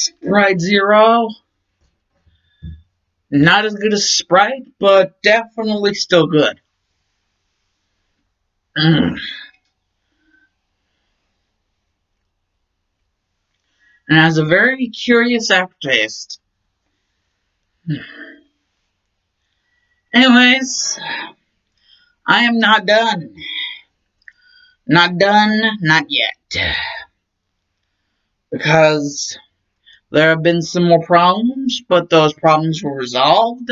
Sprite Zero. Not as good as Sprite, but definitely still good. Mm. And has a very curious aftertaste. Anyways, I am not done. Not done, not yet. Because there have been some more problems, but those problems were resolved.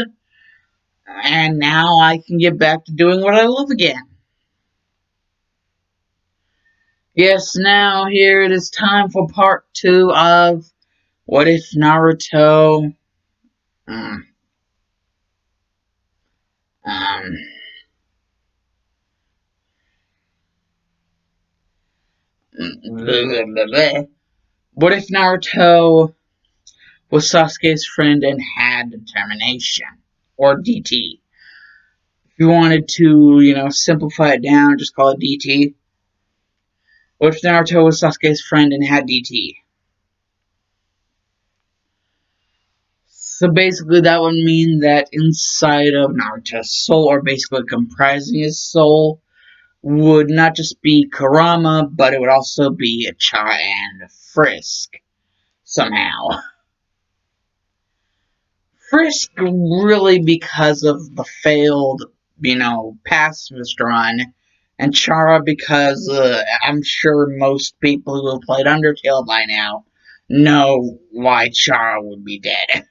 And now I can get back to doing what I love again. Yes, now here it is time for part 2 of What If Naruto... Um, um, blah, blah, blah. What if Naruto was Sasuke's friend and had determination? Or DT. If you wanted to, simplify it down, just call it DT. What if Naruto was Sasuke's friend and had DT? So basically that would mean that inside of Naruto's soul, or basically comprising his soul, would not just be Kurama, but it would also be Chara and Frisk, somehow. Frisk really because of the failed, pacifist run, and Chara because I'm sure most people who have played Undertale by now know why Chara would be dead.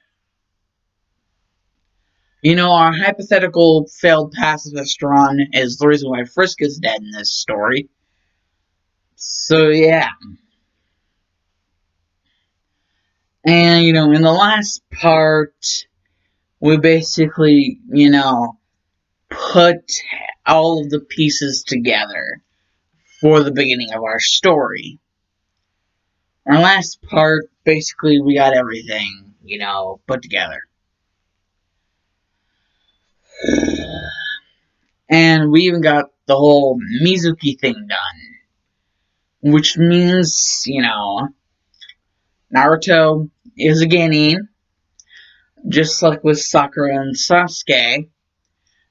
Our hypothetical failed pacifist run is the reason why Frisk is dead in this story. So, yeah. And, in the last part, we basically, put all of the pieces together for the beginning of our story. Our last part, basically, we got everything, put together. And we even got the whole Mizuki thing done. Which means, Naruto is a Genin, just like with Sakura and Sasuke.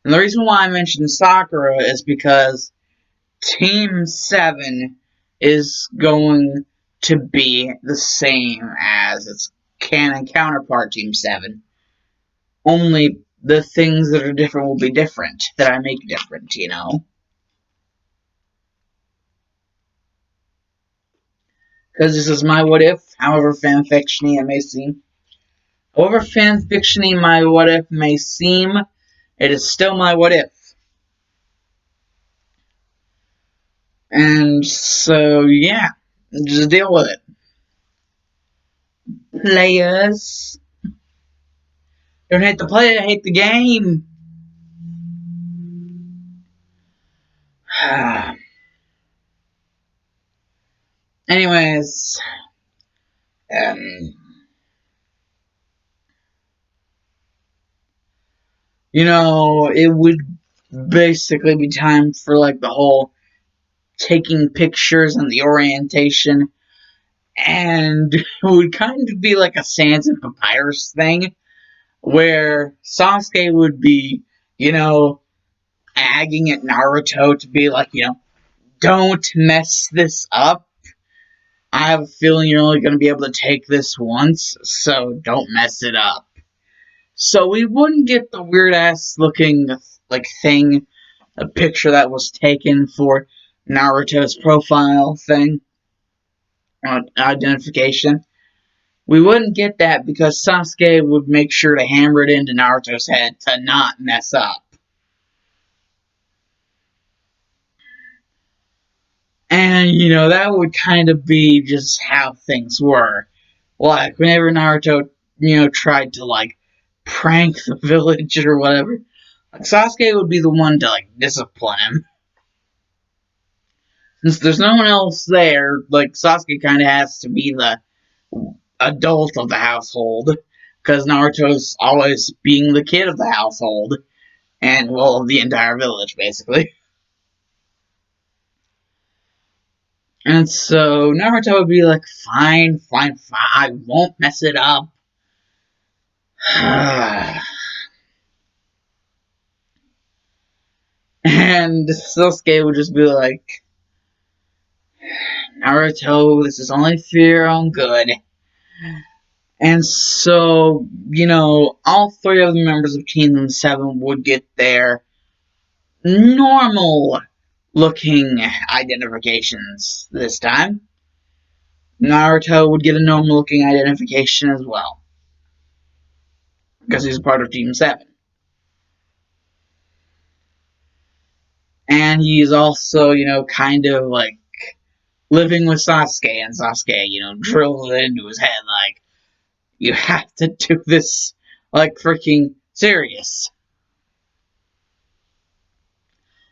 And the reason why I mentioned Sakura is because Team 7 is going to be the same as its canon counterpart, Team 7. Only the things that are different will be different, that I make different, Because this is my what if, however fanfiction-y it may seem. However fanfiction-y my what if may seem, it is still my what if. And so, yeah, just deal with it. Players. Don't hate the player, hate the game. Anyways, um, it would basically be time for like the whole taking pictures and the orientation, and it would kind of be like a Sands and Papyrus thing, where Sasuke would be, agging at Naruto to be like, don't mess this up. I have a feeling you're only going to be able to take this once, so don't mess it up. So we wouldn't get the weird ass looking like thing, a picture that was taken for Naruto's profile thing, identification. We wouldn't get that because Sasuke would make sure to hammer it into Naruto's head to not mess up. And, that would kind of be just how things were. Like, whenever Naruto, tried to, like, prank the village or whatever, like, Sasuke would be the one to, like, discipline him. Since there's no one else there, like, Sasuke kind of has to be the adult of the household, because Naruto's always being the kid of the household, and, well, of the entire village, basically. And so Naruto would be like, fine, fine, fine, I won't mess it up. And Sasuke would just be like, Naruto, this is only for your own good. And so, all three of the members of Kingdom 7 would get their normal looking identifications this time. Naruto would get a normal looking identification as well, because he's part of Team 7. And he's also, kind of like living with Sasuke, and Sasuke, drills it into his head like, you have to do this like freaking serious.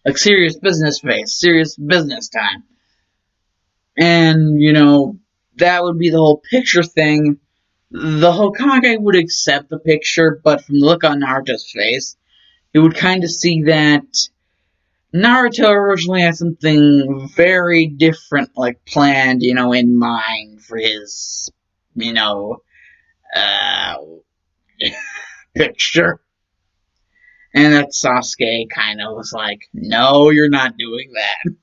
Like serious business face, serious business time. And, that would be the whole picture thing. The Hokage would accept the picture, but from the look on Naruto's face, you would kind of see that Naruto originally had something very different, like, planned, in mind for his, uh, picture. And that Sasuke kind of was like, no, you're not doing that.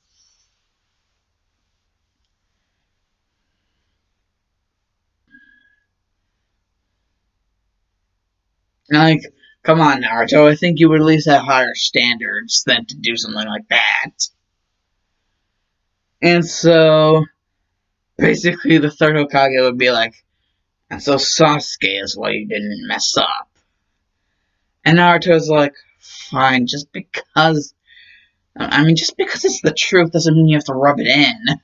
Like, come on, Naruto, I think you would at least have higher standards than to do something like that. And so, basically, the third Hokage would be like, and so Sasuke is why you didn't mess up. And Naruto's like, fine, just because it's the truth doesn't mean you have to rub it in.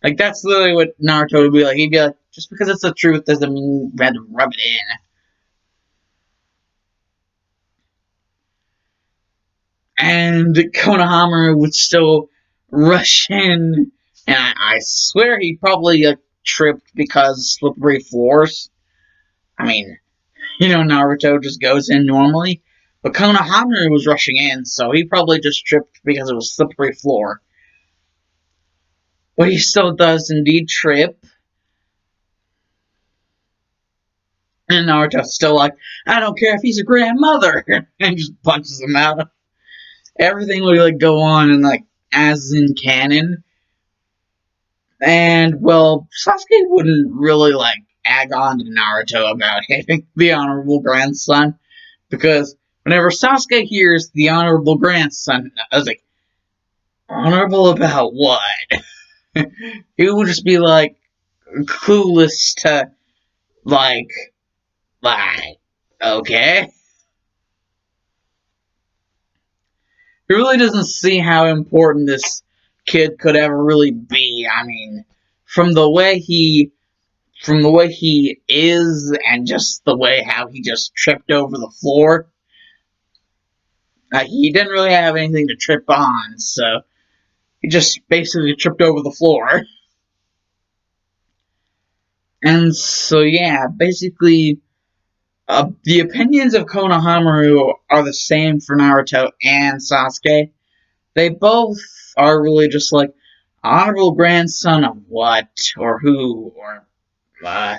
Like, that's literally what Naruto would be like. He'd be like, just because it's the truth doesn't mean you had to rub it in. And Konohamaru would still rush in, and I swear he probably tripped because slippery floors. I mean, Naruto just goes in normally, but Konohamaru was rushing in, so he probably just tripped because it was slippery floor. But he still does indeed trip, and Naruto's still like, I don't care if he's a grandmother, and just punches him out. Everything would go on and as in canon. And, well, Sasuke wouldn't really, egg on to Naruto about having the honorable grandson, because whenever Sasuke hears the honorable grandson, I was like, honorable about what? He would just be, clueless to, like, okay? He really doesn't see how important this kid could ever really be. I mean, from the way he is, and just the way how he just tripped over the floor. He didn't really have anything to trip on, so he just basically tripped over the floor. And so, yeah, basically, the opinions of Konohamaru are the same for Naruto and Sasuke. They both are really just like, honorable grandson of what, or who, or uh,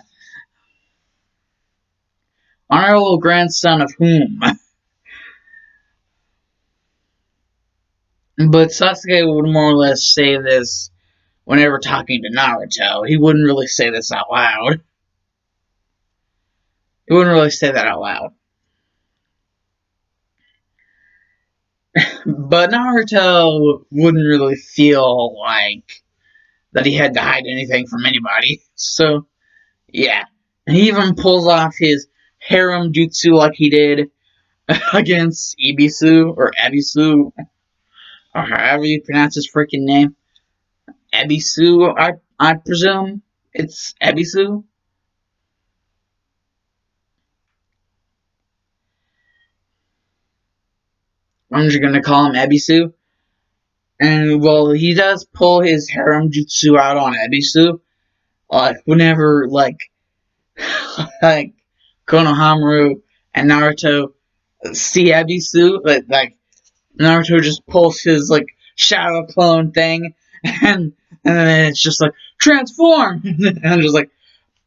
honorable grandson of whom. But Sasuke would more or less say this whenever talking to Naruto. He wouldn't really say this out loud. He wouldn't really say that out loud. But Naruto wouldn't really feel like that he had to hide anything from anybody. So, yeah. And he even pulls off his harem jutsu like he did against Ibisu, or Ebisu, or however you pronounce his freaking name. Ebisu, I presume. It's Ebisu. I'm just gonna call him Ebisu. And, well, he does pull his harem jutsu out on Ebisu. Whenever, like, Konohamaru and Naruto see Ebisu, Naruto just pulls his, shadow clone thing, and then it's just like transform, and I'm just like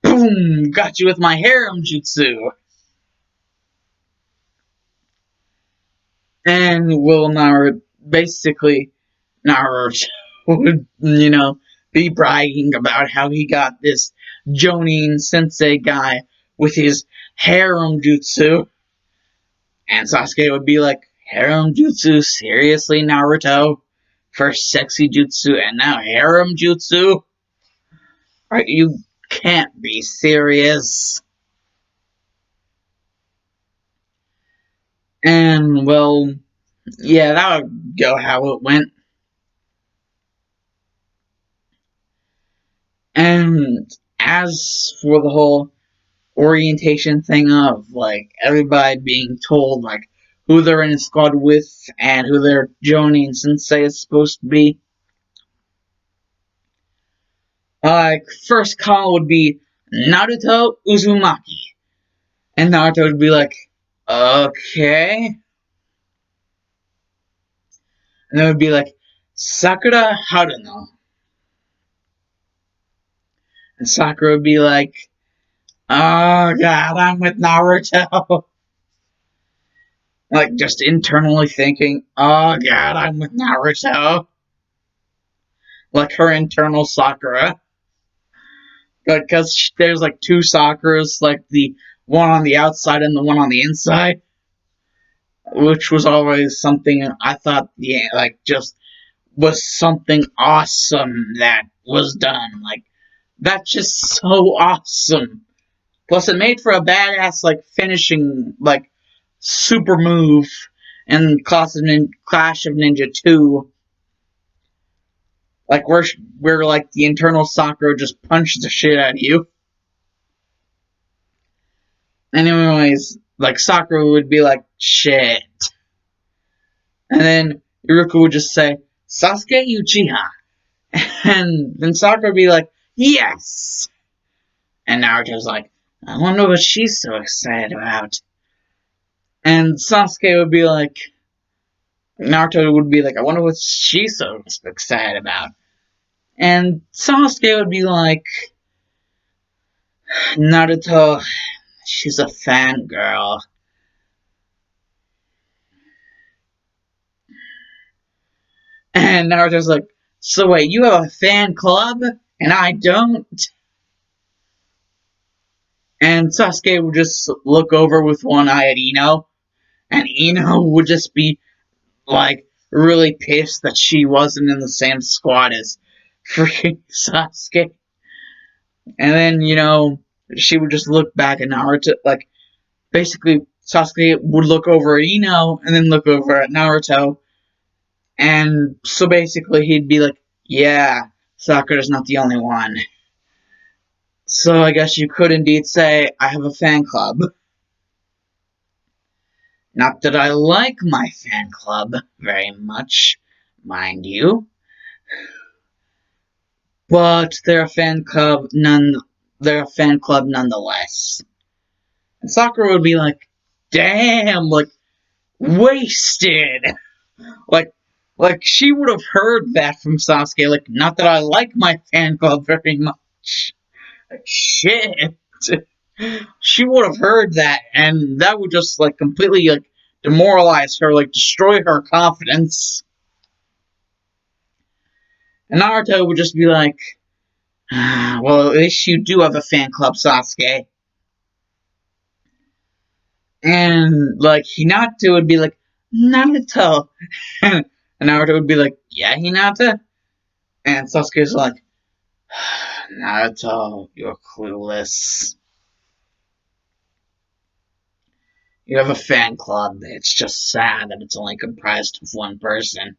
boom, got you with my harem jutsu. And will Naruto basically Naruto would be bragging about how he got this Jonin Sensei guy with his harem jutsu, and Sasuke would be like, harem jutsu, seriously, Naruto? First sexy jutsu and now harem jutsu? Right, you can't be serious. And well, yeah, that would go how it went. And as for the whole orientation thing of like everybody being told like who they're in a squad with and who their Jonin Sensei is supposed to be, like first call would be Naruto Uzumaki, and Naruto would be like, okay, and it would be like Sakura Haruno, and Sakura would be like, oh god, I'm with Naruto. Like just internally thinking, oh god, I'm with Naruto. Like her internal Sakura. Because there's like two Sakuras, like the one on the outside and the one on the inside, which was always something I thought, yeah, like just was something awesome that was done. Like that's just so awesome. Plus, it made for a badass like finishing like super move in Clash of Ninja 2, like where like the internal Sakura just punched the shit out of you. Anyways, like Sakura would be like, shit. And then Iruka would just say, Sasuke Uchiha. And then Sakura would be like, yes. And Naruto's like, I wonder what she's so excited about. And Sasuke would be like, Naruto would be like, I wonder what she's so excited about. And Sasuke would be like, Naruto, she's a fangirl. And Naruto's like, so wait, you have a fan club and I don't? And Sasuke would just look over with one eye at Ino, and Ino would just be like really pissed that she wasn't in the same squad as freaking Sasuke. And then, she would just look back at Naruto, like basically Sasuke would look over at Ino and then look over at Naruto. And so basically he'd be like, yeah, Sakura's not the only one. So I guess you could indeed say I have a fan club. Not that I like my fan club very much, mind you, but they're a fan club nonetheless. And Sakura would be like, damn, like wasted. Like like she would have heard that from Sasuke, like, not that I like my fan club very much. Like, shit. She would have heard that, and that would just like completely like demoralize her, like destroy her confidence. And Naruto would just be like, ah, well, at least you do have a fan club, Sasuke. And like Hinata would be like, Naruto. And Naruto would be like, yeah, Hinata. And Sasuke's like, Naruto, you're clueless. You have a fan club. It's just sad that it's only comprised of one person.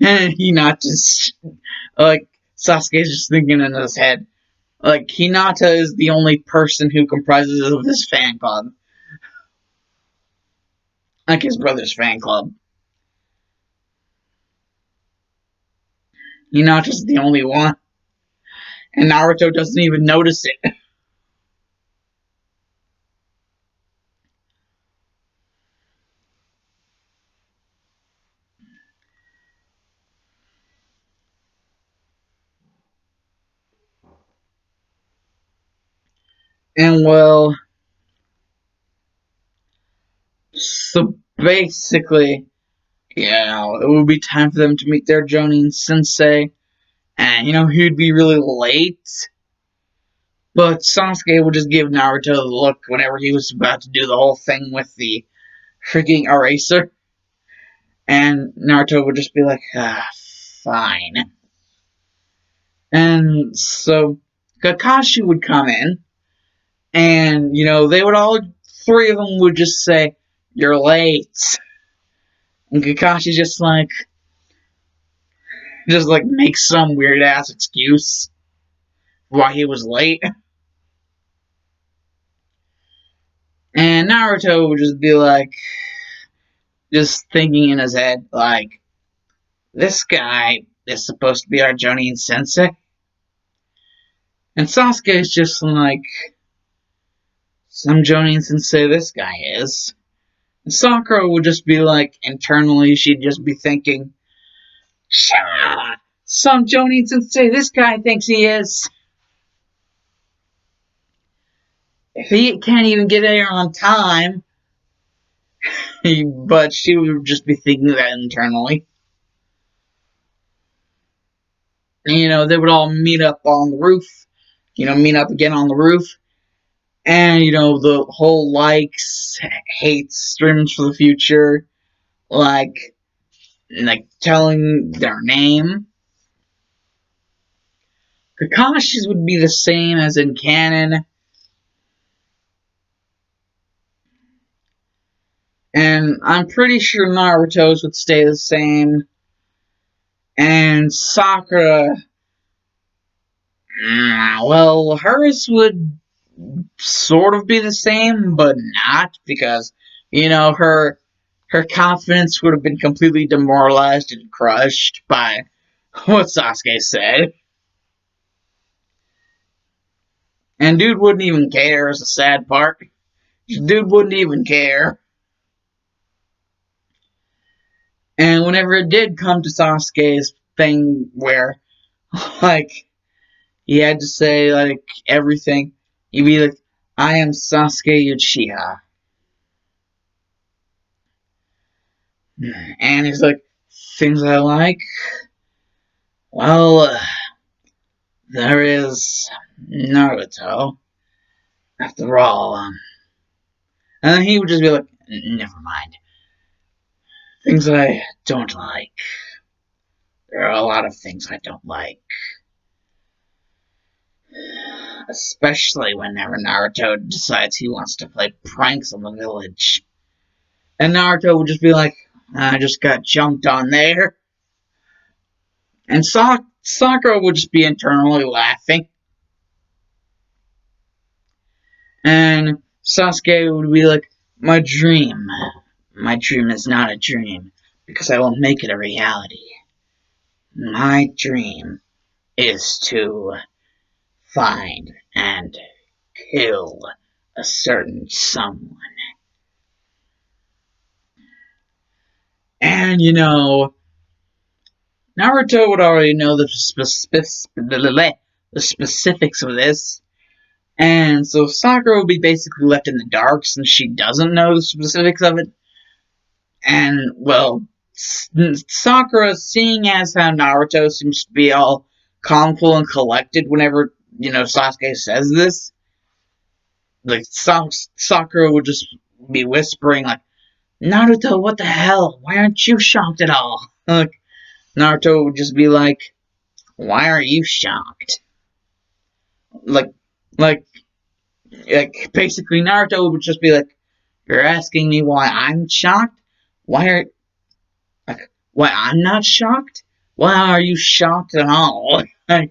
And Hinata's like, Sasuke's just thinking in his head, like, Hinata is the only person who comprises of this fan club. Like his brother's fan club. Hinata's the only one. And Naruto doesn't even notice it. And well, so basically, it would be time for them to meet their Jonin sensei. And, he'd be really late. But Sasuke would just give Naruto the look whenever he was about to do the whole thing with the freaking eraser. And Naruto would just be like, fine. And so Kakashi would come in, and, they would all, three of them would just say, "You're late." And Kakashi just like make some weird ass excuse why he was late. And Naruto would just be like, just thinking in his head, like, this guy is supposed to be our Jonin sensei. And Sasuke is just like, some Jonin sensei this guy is. And Sakura would just be like, internally, she'd just be thinking, Shah! Some Jonin sensei this guy thinks he is. If he can't even get there on time, but she would just be thinking that internally. And, they would all meet up on the roof, meet up again on the roof. And, the whole likes, hates, streams for the future, like telling their name. Kakashi's would be the same as in canon. And I'm pretty sure Naruto's would stay the same. And Sakura, well, hers would sort of be the same, but not, because, her confidence would have been completely demoralized and crushed by what Sasuke said. And dude wouldn't even care, is the sad part. Dude wouldn't even care. And whenever it did come to Sasuke's thing where, like, he had to say, like, everything, he'd be like, I am Sasuke Uchiha. And he's like, things I like? Well, there is Naruto. After all, and then he would just be like, never mind. Things I don't like. There are a lot of things I don't like. Especially whenever Naruto decides he wants to play pranks on the village. And Naruto would just be like, I just got jumped on there. And Sakura would just be internally laughing. And Sasuke would be like, my dream is not a dream, because I will make it a reality. My dream is to find and kill a certain someone. And, Naruto would already know the specifics of this. And so Sakura would be basically left in the dark since she doesn't know the specifics of it. And, well, Sakura, seeing as how Naruto seems to be all calm, cool, and collected whenever, Sasuke says this, like, Sakura would just be whispering, like, Naruto, what the hell? Why aren't you shocked at all? Like, Naruto would just be like, why are you shocked? Like, like, basically, Naruto would just be like, you're asking me why I'm shocked? Why I'm not shocked? Why are you shocked at all? I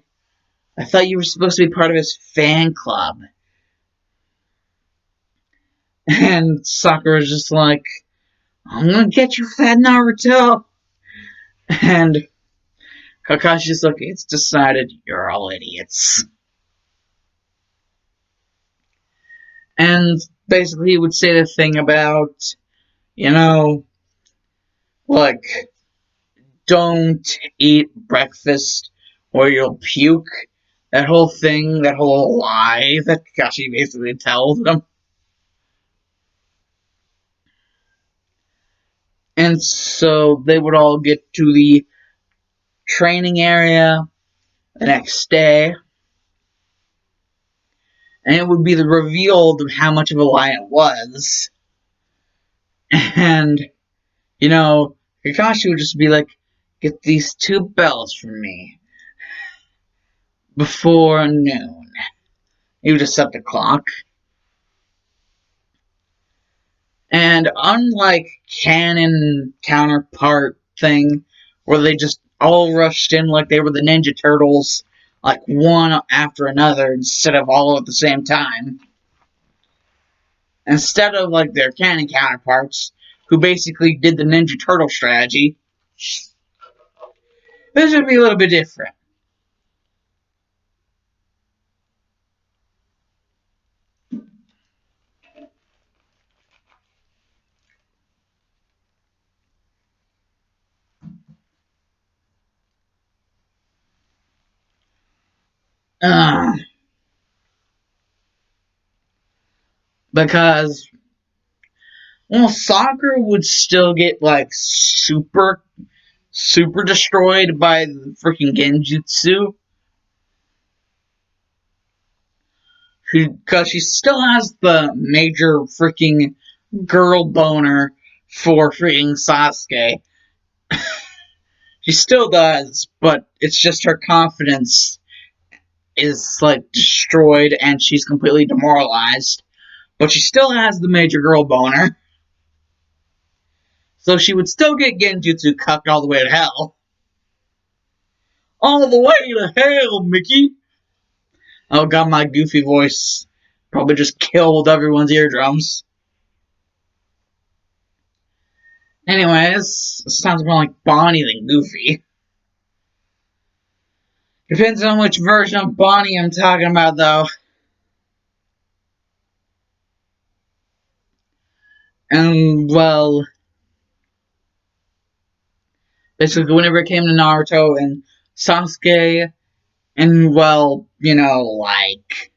thought you were supposed to be part of his fan club. And Sakura's just like, I'm gonna get you, fat Naruto. And Kakashi's like, it's decided, you're all idiots. And basically he would say the thing about, like, don't eat breakfast or you'll puke. That whole thing, that whole lie that Kakashi basically tells them. And so they would all get to the training area the next day, and it would be the reveal of how much of a lie it was. And, Kakashi would just be like, get these 2 bells from me before noon. He would just set the clock. And unlike canon counterpart thing, where they just all rushed in like they were the Ninja Turtles, like one after another, instead of all at the same time. Instead of like their canon counterparts, who basically did the Ninja Turtle strategy, this would be a little bit different. Uh, because, well, Sakura would still get, like, super destroyed by the freaking Genjutsu. Because she still has the major freaking girl boner for freaking Sasuke. She still does, but it's just her confidence is, like, destroyed and she's completely demoralized. But she still has the major girl boner. So she would still get Genjutsu cucked all the way to hell. All the way to hell, Mickey! Oh god, my goofy voice probably just killed everyone's eardrums. Anyways, it sounds more like Bonnie than Goofy. Depends on which version of Bonnie I'm talking about, though. And, well, basically, whenever it came to Naruto and Sasuke, and, well, like,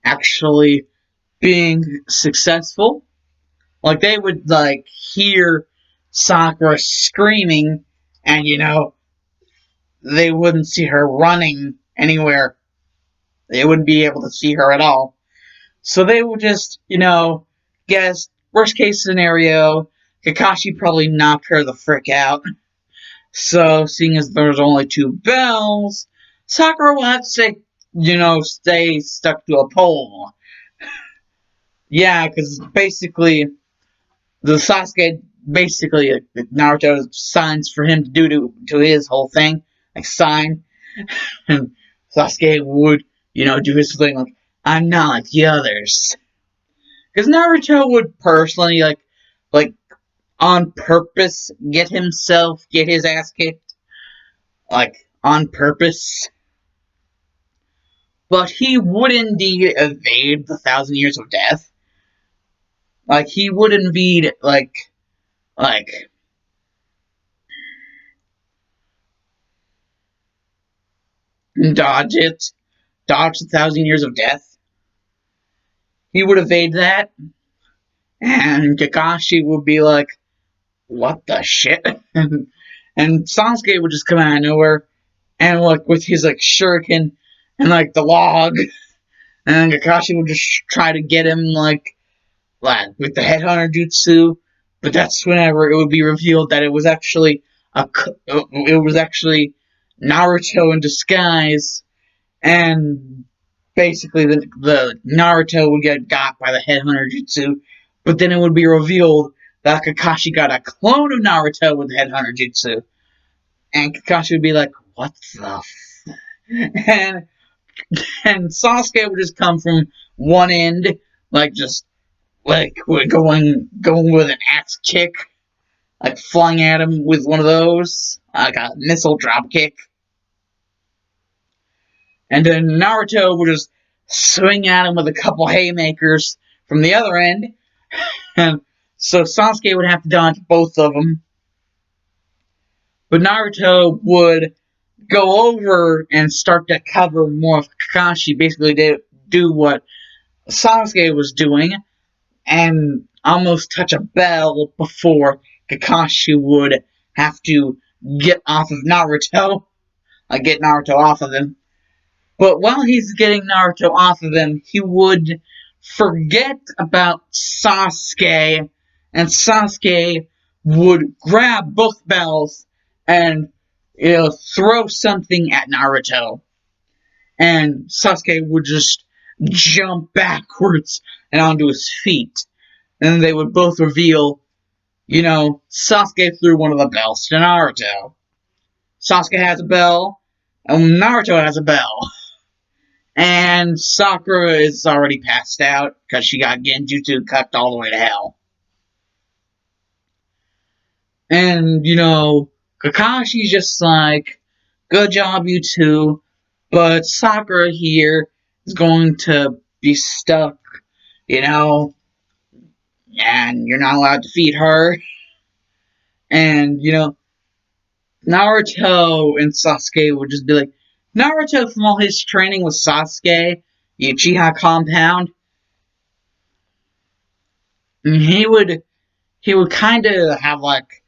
actually being successful, like, they would, like, hear Sakura screaming, and, they wouldn't see her running anywhere. They wouldn't be able to see her at all. So they would just, guess, worst case scenario, Kakashi probably knocked her the frick out. So, seeing as there's only 2 bells, Sakura will have to stay stuck to a pole. Yeah, because basically, the Sasuke, basically, Naruto signs for him to do to his whole thing, like sign, and Sasuke would, do his thing, like, I'm not like the others. Because Naruto would personally, like, on purpose, get his ass kicked, like, on purpose. But he would indeed evade the 1,000 years of death. Like, he would indeed, like, dodge it, dodge the 1,000 years of death. He would evade that, and Kakashi would be like, what the shit? And Sasuke would just come out of nowhere, and, like, with his, like, shuriken, and, like, the log, and Kakashi would just try to get him, like, with the headhunter jutsu, but that's whenever it would be revealed that it was actually Naruto in disguise, and basically the Naruto would get got by the headhunter jutsu, but then it would be revealed that Kakashi got a clone of Naruto with the headhunter jutsu, and Kakashi would be like, what the and and Sasuke would just come from one end, like, just, like, going with an axe kick, like, flying at him with one of those, like a missile drop kick. And then Naruto would just swing at him with a couple haymakers from the other end. And so Sasuke would have to dodge both of them. But Naruto would go over and start to cover more of Kakashi, basically do what Sasuke was doing, and almost touch a bell before Kakashi would have to get off of Naruto, like get Naruto off of him. But while he's getting Naruto off of him, he would forget about Sasuke, and Sasuke would grab both bells and throw something at Naruto. And Sasuke would just jump backwards and onto his feet. And then they would both reveal, Sasuke threw one of the bells to Naruto. Sasuke has a bell, and Naruto has a bell. And Sakura is already passed out because she got Genjutsu cucked all the way to hell. And, Kakashi's just like, good job, you two. But Sakura here is going to be stuck, and you're not allowed to feed her. And, Naruto and Sasuke would just be like, Naruto, from all his training with Sasuke, Uchiha compound, he would kind of have like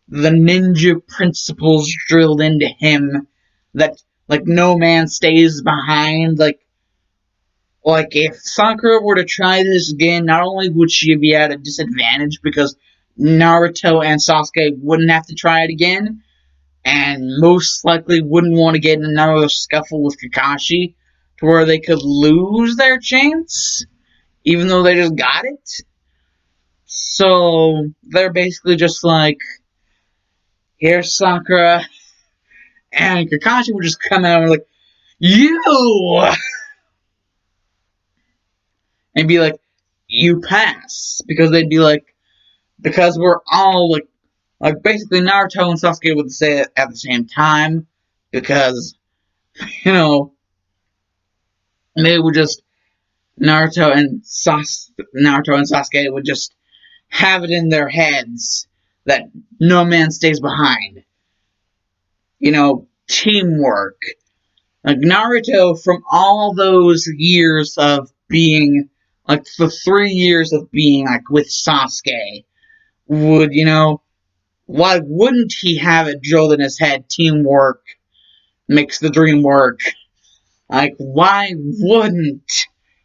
the ninja principles drilled into him that like no man stays behind. Like if Sakura were to try this again, not only would she be at a disadvantage because Naruto and Sasuke wouldn't have to try it again, and most likely wouldn't want to get in another scuffle with Kakashi to where they could lose their chance, even though they just got it. So they're basically just like, here's Sakura, and Kakashi would just come out and be like, you! And be like, you pass. Because they'd be like, because we're all like basically Naruto and Sasuke would say it at the same time, because, you know, they would just, Naruto and Sasuke would just have it in their heads that no man stays behind. Teamwork. Like Naruto, from all those years of being, like the 3 years of being like with Sasuke, would, why wouldn't he have it drilled in his head? Teamwork makes the dream work. Like, why wouldn't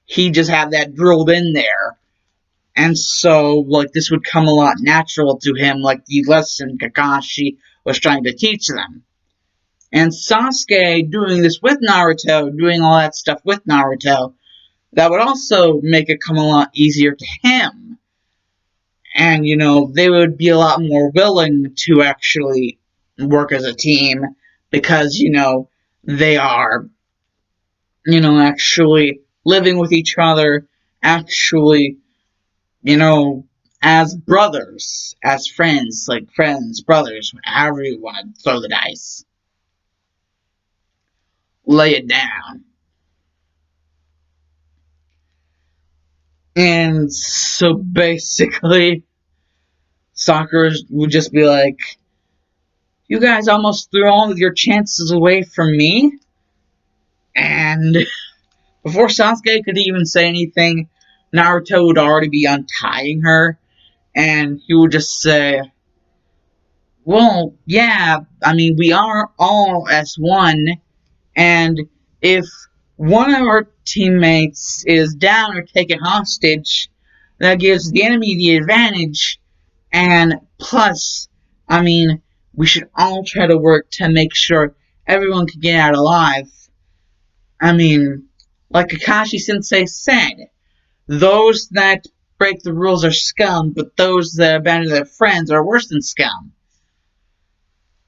he just have that drilled in there? And so, like, this would come a lot natural to him, like the lesson Kakashi was trying to teach them. And Sasuke doing this with Naruto, doing all that stuff with Naruto, that would also make it come a lot easier to him. And, they would be a lot more willing to actually work as a team because, they are, actually living with each other, actually, as brothers, as friends, like friends, brothers, however you want to throw the dice. Lay it down. And so basically, Sakura would just be like, you guys almost threw all of your chances away from me. And before Sasuke could even say anything, Naruto would already be untying her. And he would just say, well, yeah, I mean, we are all as one. And if one of our teammates is down or taken hostage, that gives the enemy the advantage. And plus, I mean, we should all try to work to make sure everyone can get out alive. I mean, like Kakashi Sensei said, those that break the rules are scum, but those that abandon their friends are worse than scum.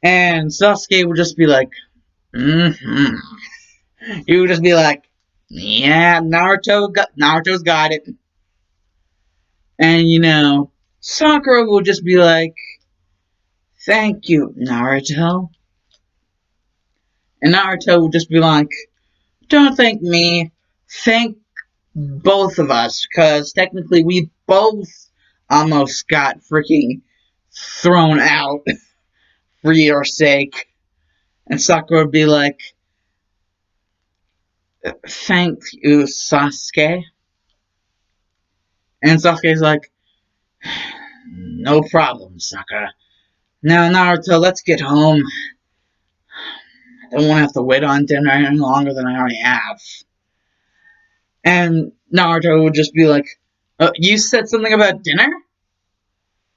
And Sasuke would just be like, mm-hmm. He would just be like, yeah, Naruto's got it. And Sakura will just be like, thank you, Naruto. And Naruto will just be like, don't thank me, thank both of us, because technically we both almost got freaking thrown out for your sake. And Sakura would be like, thank you, Sasuke. And Sasuke's like, no problem, Sakura. Now, Naruto, let's get home. I don't want to have to wait on dinner any longer than I already have. And Naruto would just be like, you said something about dinner?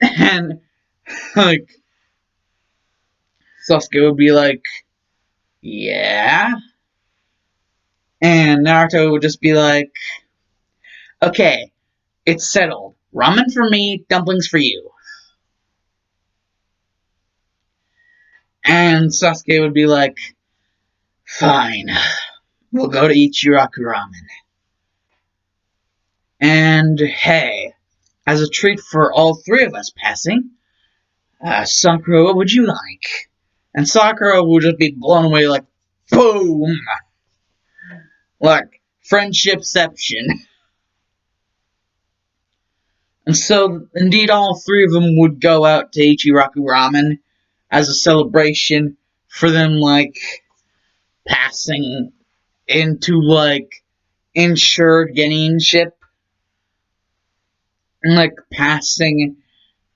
And, like, Sasuke would be like, yeah? And Naruto would just be like, okay, it's settled. Ramen for me, dumplings for you. And Sasuke would be like, fine, we'll go to Ichiraku Ramen. And hey, as a treat for all three of us passing, Sakura, what would you like? And Sakura would just be blown away like, boom! Like, friendshipception. And so, indeed, all three of them would go out to Ichiraku Ramen as a celebration for them, like, passing into, like, insured Geninship. And, like, passing,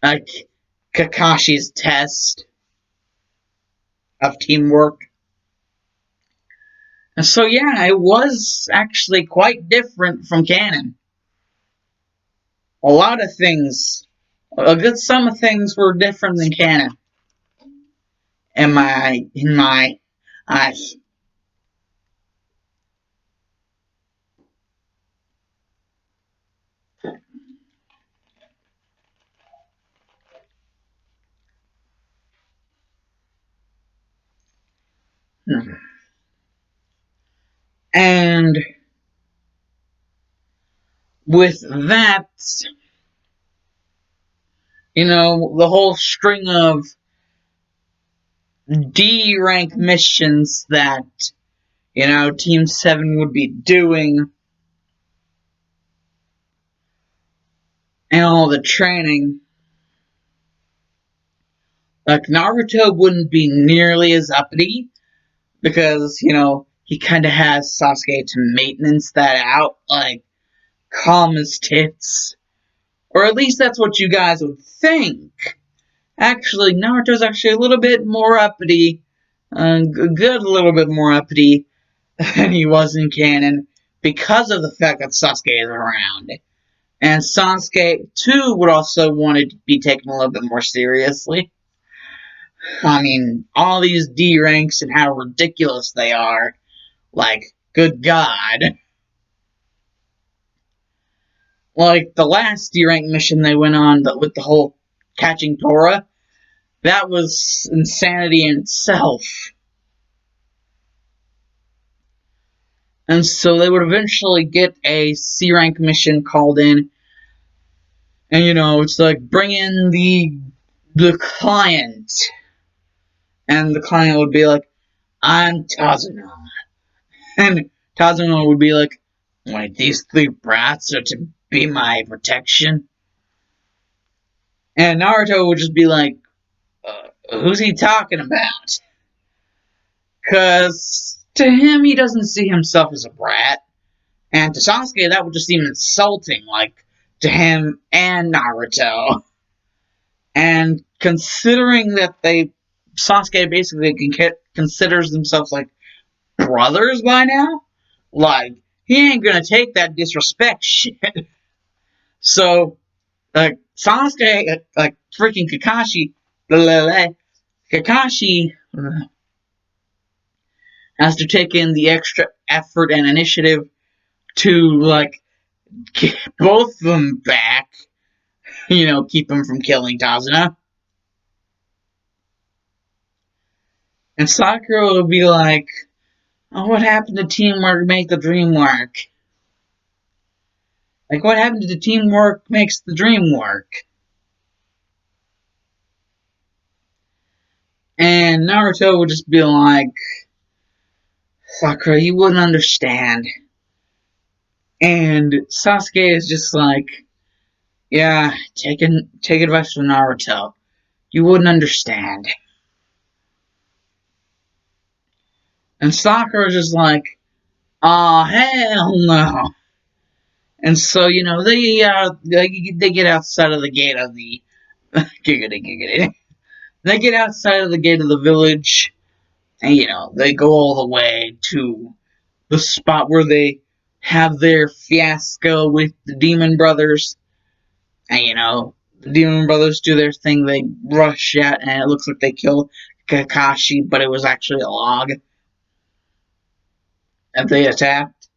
like, Kakashi's test of teamwork. And so, yeah, it was actually quite different from canon. A lot of things, a good sum of things were different than canon. In my eyes. And with that, the whole string of D rank missions that, Team 7 would be doing, and all the training, like, Naruto wouldn't be nearly as uppity, because, he kind of has Sasuke to maintenance that out, like, calm as tits. Or at least that's what you guys would think. Actually, Naruto's actually a little bit more uppity, good little bit more uppity than he was in canon, because of the fact that Sasuke is around. And Sasuke, too, would also want to be taken a little bit more seriously. I mean, all these D ranks and how ridiculous they are. Like, good God. Like, the last D rank mission they went on with the whole catching Tora, that was insanity in itself. And so they would eventually get a C rank mission called in. And it's like, bring in the client. And the client would be like, I'm Tazuna. And Tazuna would be like, wait, these three brats are to be my protection? And Naruto would just be like, who's he talking about? Because to him, he doesn't see himself as a brat. And to Sasuke, that would just seem insulting, like, to him and Naruto. And considering that Sasuke basically considers themselves like brothers by now, like, he ain't gonna take that disrespect shit. So, like, Sasuke, like, freaking Kakashi has to take in the extra effort and initiative to, like, get both of them back, keep them from killing Tazuna. And Sakura will be like, oh, what happened to teamwork make the dream work? Like, what happened to the teamwork makes the dream work? And Naruto would just be like, Sakura, you wouldn't understand. And Sasuke is just like, yeah, take advice from Naruto. You wouldn't understand. And Sakura's just like, "Oh hell no!" And so they get outside of the gate of the giggity giggity. They get outside of the gate of the village, and they go all the way to the spot where they have their fiasco with the Demon Brothers. And the Demon Brothers do their thing. They rush out, and it looks like they kill Kakashi, but it was actually a log that they attacked.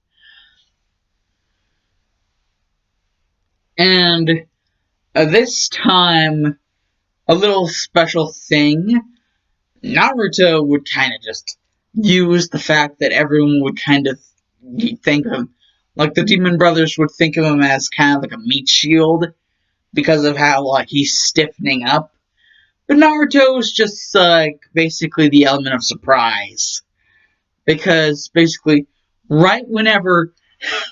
And this time, a little special thing. Naruto would kind of just use the fact that everyone would kind of think of him, like the Demon Brothers would think of him as kind of like a meat shield because of how like he's stiffening up. But Naruto is just like basically the element of surprise because basically right whenever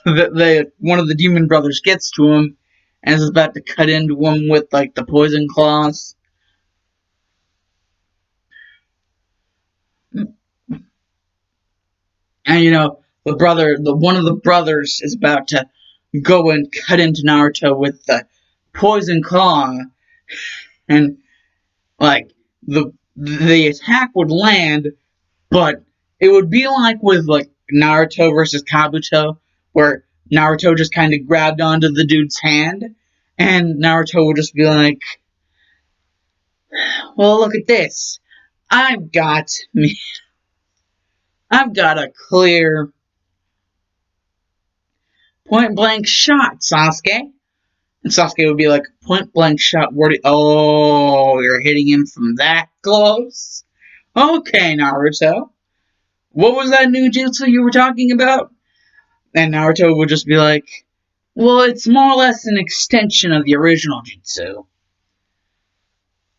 one of the Demon Brothers gets to him and is about to cut into him with like the poison claws. And the one of the brothers is about to go and cut into Naruto with the poison claw, and like the attack would land, but it would be like with like Naruto versus Kabuto, where Naruto just kind of grabbed onto the dude's hand, and Naruto would just be like, "Well, look at this. I've got me. I've got a clear point blank shot, Sasuke." And Sasuke would be like, "Point blank shot, oh, you're hitting him from that close? Okay, Naruto. What was that new jutsu you were talking about?" And Naruto would just be like, "Well, it's more or less an extension of the original jutsu."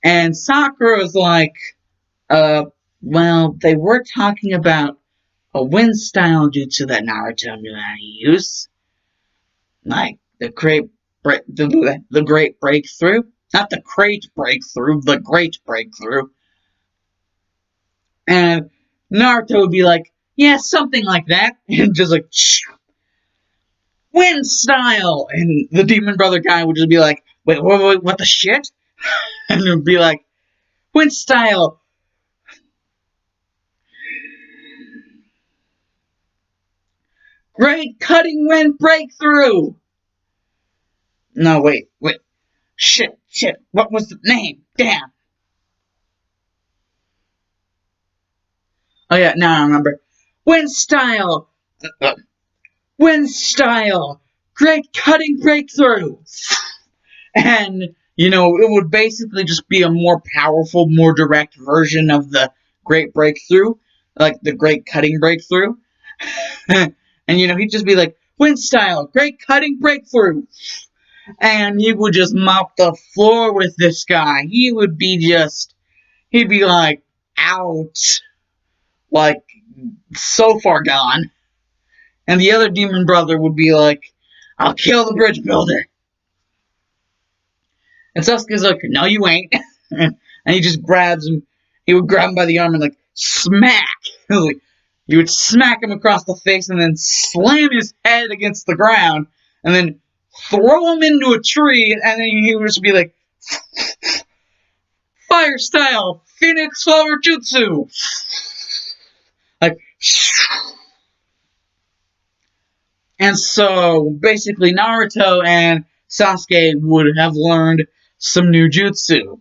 And Sakura was like, well, they were talking about a wind style jutsu that Naruto knew how to use. Like the great breakthrough. Not the crate breakthrough, the great breakthrough. And Naruto would be like, "Yeah, something like that." And just like, "Wind style!" And the Demon Brother guy would just be like, "Wait, what the shit?" And it would be like, "Wind style! Great cutting wind breakthrough!" No, wait. Shit. What was the name? Damn. Oh yeah, now I remember. Wind style! Uh, Wind style! Great cutting breakthrough! And, it would basically just be a more powerful, more direct version of the great breakthrough, like the great cutting breakthrough. And, he'd just be like, "Wind style, great cutting breakthrough." And he would just mop the floor with this guy. He'd be like, out, like, so far gone. And the other demon brother would be like, "I'll kill the bridge builder." And Sasuke's like, "No, you ain't." And he just grabs him. He would grab him by the arm and like smack. He would smack him across the face and then slam his head against the ground and then throw him into a tree. And then he would just be like, "Fire style, Phoenix Flower Jutsu." Like, and so basically Naruto and Sasuke would have learned some new jutsu.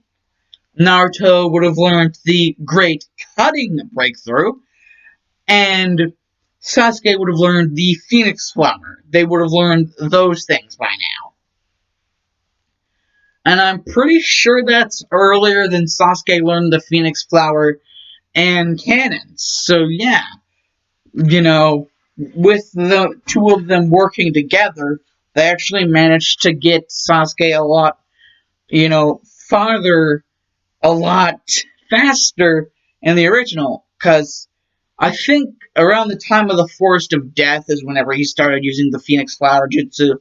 Naruto would have learned the great cutting breakthrough, and Sasuke would have learned the Phoenix Flower. They would have learned those things by now. And I'm pretty sure that's earlier than Sasuke learned the Phoenix Flower and canon. So yeah, with the two of them working together, they actually managed to get Sasuke a lot, farther, a lot faster in the original. Because I think around the time of the Forest of Death is whenever he started using the Phoenix Flower Jutsu.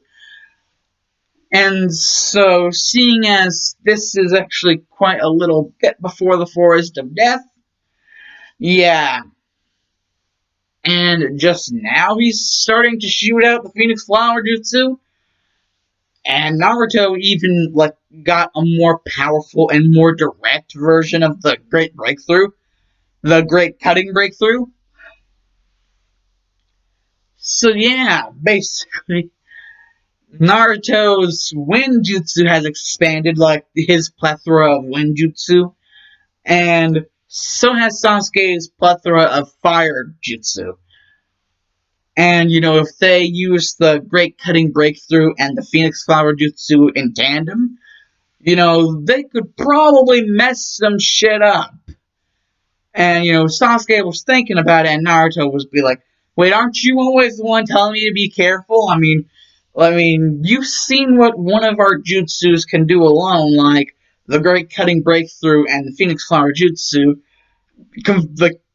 And so, seeing as this is actually quite a little bit before the Forest of Death, yeah, And just now he's starting to shoot out the Phoenix Flower Jutsu. And Naruto even like got a more powerful and more direct version of the Great Breakthrough, the Great Cutting Breakthrough. So yeah, basically Naruto's wind jutsu has expanded, like his plethora of wind jutsu, and so has Sasuke's plethora of fire jutsu. And if they use the Great Cutting Breakthrough and the Phoenix Flower Jutsu in tandem, they could probably mess some shit up. And Sasuke was thinking about it, and Naruto was be like, "Wait, aren't you always the one telling me to be careful? I mean, you've seen what one of our jutsus can do alone, like the Great Cutting Breakthrough and the Phoenix Flower Jutsu.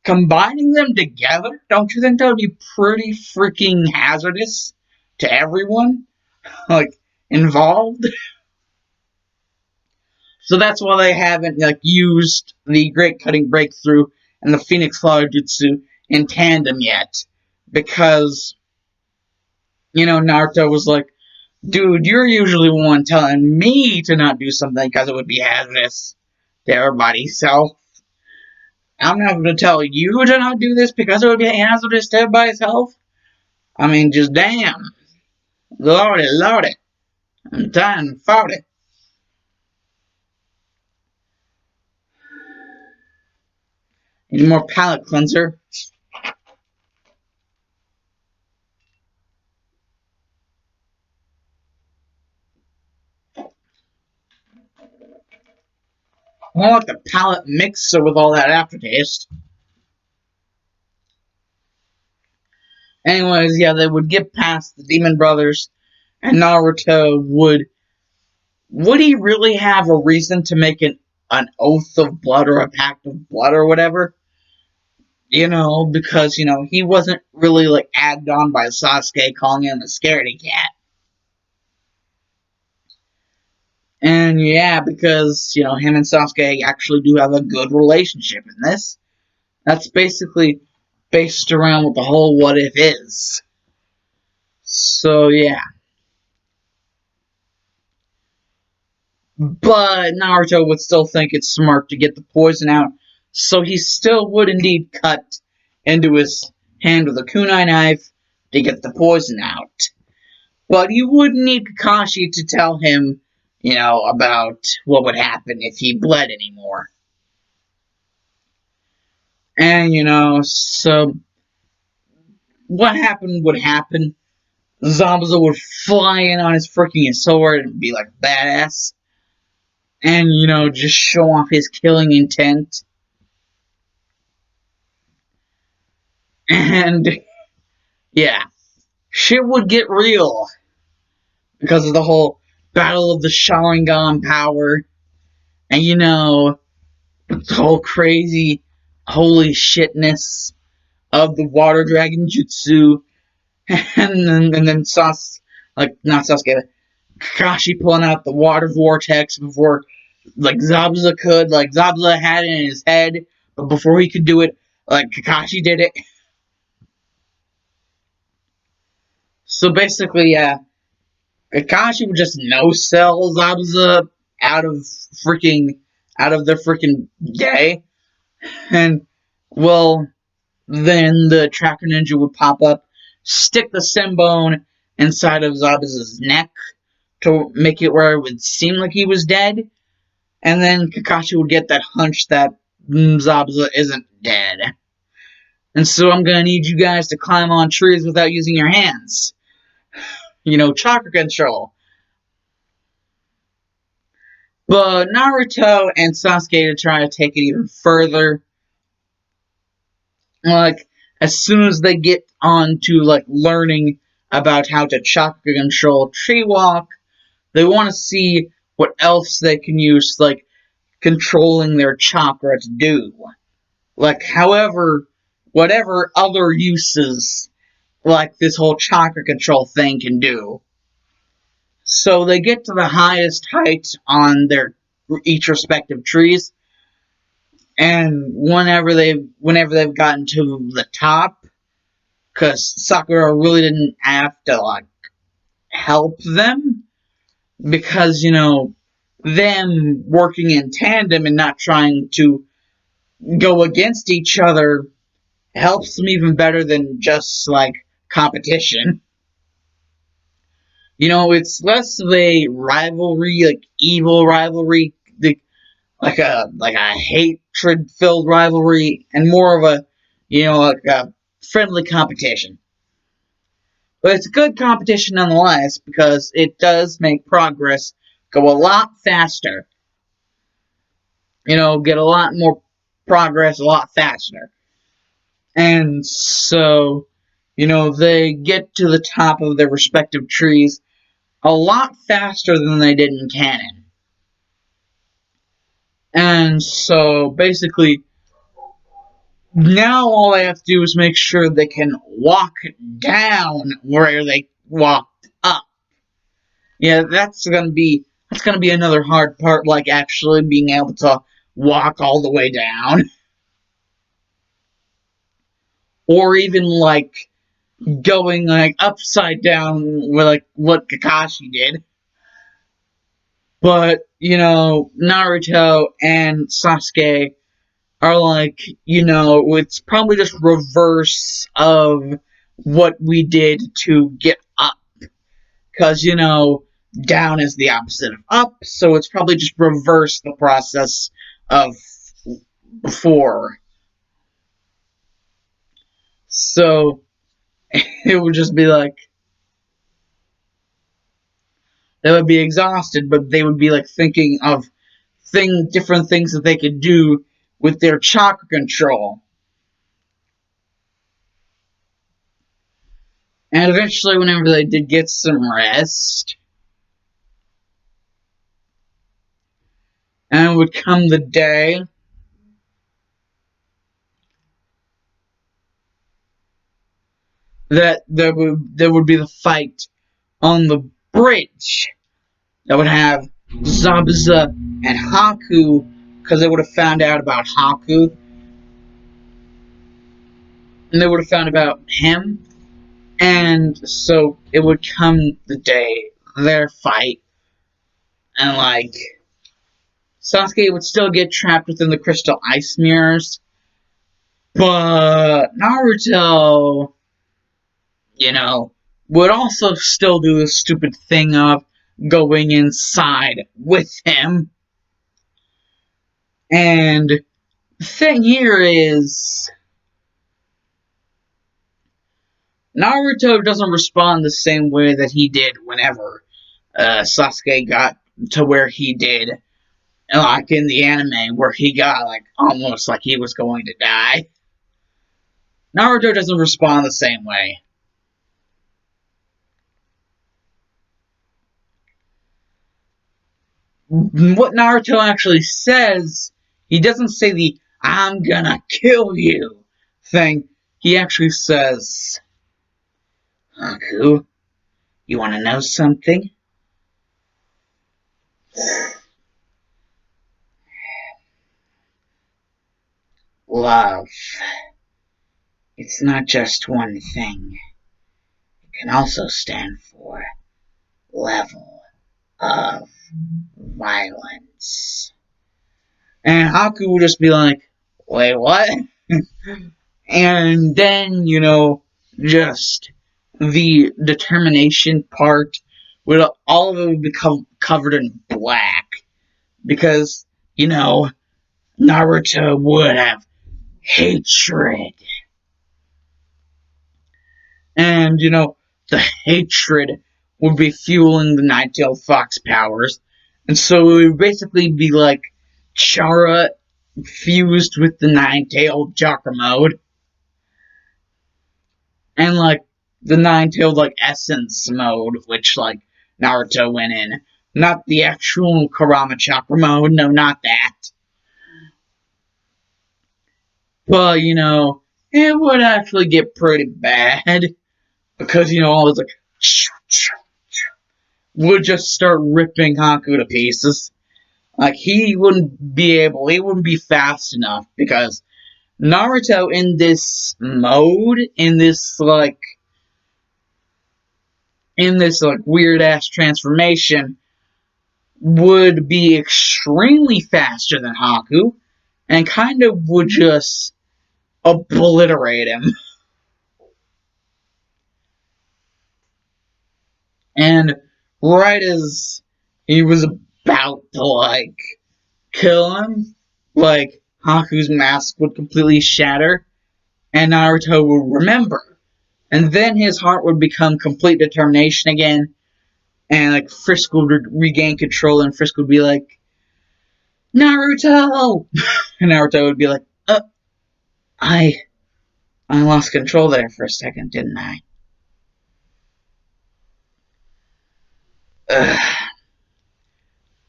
Combining them together, don't you think that would be pretty freaking hazardous to everyone, like involved?" So that's why they haven't used the Great Cutting Breakthrough and the Phoenix Flower Jutsu in tandem yet, because Naruto was like, "Dude, you're usually the one telling me to not do something because it would be hazardous to everybody. So I'm not going to tell you to not do this because it would be hazardous to everybody's health. I mean, just damn, lordy, lordy, I'm dying and 40. Need more palate cleanser." More like the palate mixer with all that aftertaste. Anyways, yeah, they would get past the Demon Brothers, and Naruto would he really have a reason to make an oath of blood or a pact of blood or whatever? Because he wasn't really like added on by Sasuke calling him a scaredy cat. And yeah, because him and Sasuke actually do have a good relationship in this. That's basically based around what the whole what if is. So yeah. But Naruto would still think it's smart to get the poison out, so he still would indeed cut into his hand with a kunai knife to get the poison out. But he wouldn't need Kakashi to tell him, about what would happen if he bled anymore. And, so what happened would happen. Zabuza would fly in on his freaking sword and be like badass. And, just show off his killing intent. And yeah, shit would get real because of the whole Battle of the Sharingan power, and the whole crazy holy shitness of the Water Dragon Jutsu, and then like not Sasuke, Kakashi pulling out the Water Vortex before like Zabuza could. Like Zabuza had it in his head, but before he could do it, like Kakashi did it. So basically, yeah, Kakashi would just no sell Zabuza out of freaking out of the freaking day, and well, then the Tracker Ninja would pop up, stick the Simbone inside of Zabuza's neck to make it where it would seem like he was dead, and then Kakashi would get that hunch that Zabuza isn't dead. And so I'm gonna need you guys to climb on trees without using your hands. Chakra control. But Naruto and Sasuke to try to take it even further, like as soon as they get on to like learning about how to chakra control tree walk, they want to see what else they can use like controlling their chakra to do. Like whatever other uses like this whole chakra control thing can do. So they get to the highest height on their each respective trees, and whenever they've gotten to the top, because Sakura really didn't have to like help them, because them working in tandem and not trying to go against each other helps them even better than just like competition. It's less of a rivalry, like evil rivalry, like a hatred filled rivalry, and more of a like a friendly competition. But it's a good competition nonetheless, because it does make progress go a lot faster. Get a lot more progress a lot faster. And so, they get to the top of their respective trees a lot faster than they did in canon. And so, basically, now all they have to do is make sure they can walk down where they walked up. Yeah, that's gonna be another hard part, like actually being able to walk all the way down, or even like going like upside down, with like what Kakashi did. But Naruto and Sasuke are like, it's probably just reverse of what we did to get up. Because, down is the opposite of up, so it's probably just reverse the process of before. So, it would just be like, they would be exhausted, but they would be like thinking of different things that they could do with their chakra control. And eventually, whenever they did get some rest, and it would come the day that there would be the fight on the bridge that would have Zabuza and Haku, because they would have found out about Haku, and they would have found about him, and so it would come the day their fight, and like Sasuke would still get trapped within the crystal ice mirrors, but Naruto, you know, would also still do the stupid thing of going inside with him. And the thing here is, Naruto doesn't respond the same way that he did whenever Sasuke got to where he did, like in the anime, where he got like almost like he was going to die. Naruto doesn't respond the same way. What Naruto actually says, he doesn't say the "I'm gonna kill you" thing. He actually says, "Haku, you want to know something? Love. It's not just one thing. It can also stand for level of violence." And Haku would just be like, "Wait, what?" And then, just the determination part, would all of it would become covered in black. Because, Naruto would have hatred. And, the hatred would be fueling the Nine-Tailed Fox powers. And so it would basically be like Chara fused with the Nine-Tailed chakra mode. And like the Nine-Tailed like essence mode, which like Naruto went in. Not the actual Kurama chakra mode, no, not that. But, it would actually get pretty bad. Because, all this like would just start ripping Haku to pieces. Like he wouldn't be fast enough, because Naruto in this mode, in this like weird ass transformation, would be extremely faster than Haku, and kind of would just obliterate him. And right as he was about to like kill him, like Haku's mask would completely shatter, and Naruto would remember. And then his heart would become complete determination again, and like Frisk would regain control, and Frisk would be like, Naruto! And Naruto would be like, I I lost control there for a second, didn't I? Ugh.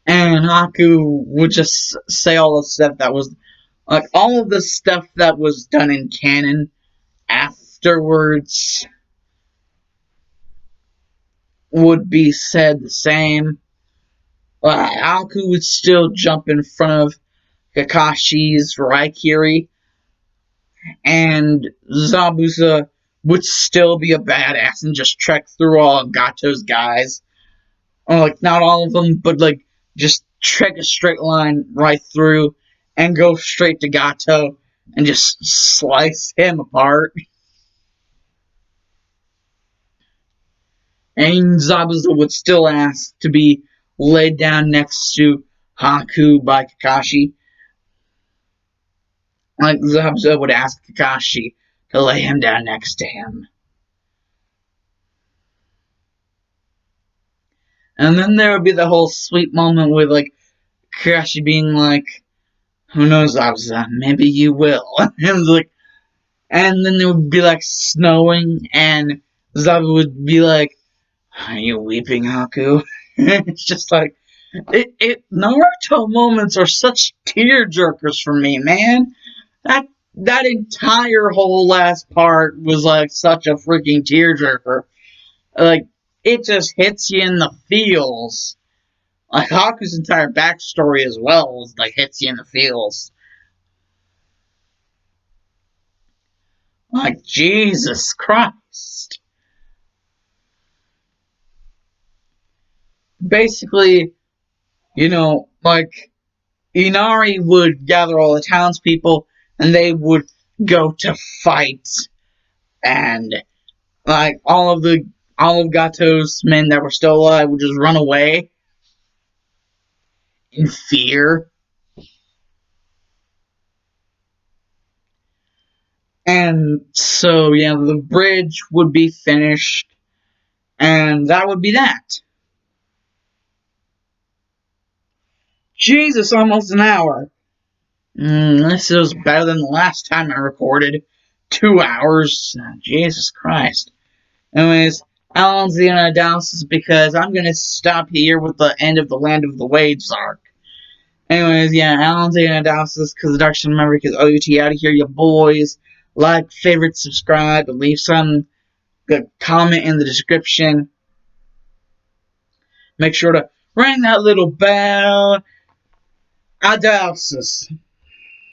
And Haku would just say all the stuff that was like all of the stuff that was done in canon afterwards would be said the same. Haku would still jump in front of Kakashi's Raikiri, and Zabuza would still be a badass and just trek through all of Gato's guys. Or, like, not all of them, but, like, just trek a straight line right through and go straight to Gato and just slice him apart. And Zabuza would still ask to be laid down next to Haku by Kakashi. Like, Zabuza would ask Kakashi to lay him down next to him. And then there would be the whole sweet moment with, like, Kakashi being like, who knows, Zabuza, maybe you will. And then it would be like snowing, and Zabu would be like, are you weeping, Haku? It's just like, Naruto moments are such tearjerkers for me, man. That entire whole last part was like such a freaking tearjerker. Like, it just hits you in the feels. Like, Haku's entire backstory as well is like hits you in the feels. Like, Jesus Christ. Basically, like, Inari would gather all the townspeople and they would go to fight, and like all of Gato's men that were still alive would just run away in fear. And so yeah, the bridge would be finished, and that would be that. Jesus, almost an hour. This is better than the last time I recorded. 2 hours. Jesus Christ. Anyways, Alan's the analysis because I'm gonna stop here with the end of the Land of the Waves arc. Anyways, yeah, Alan's the analysis because the Dark Sun Member because OUT out of here, you boys. Like, favorite, subscribe, and leave some good comment in the description. Make sure to ring that little bell. Adalsis.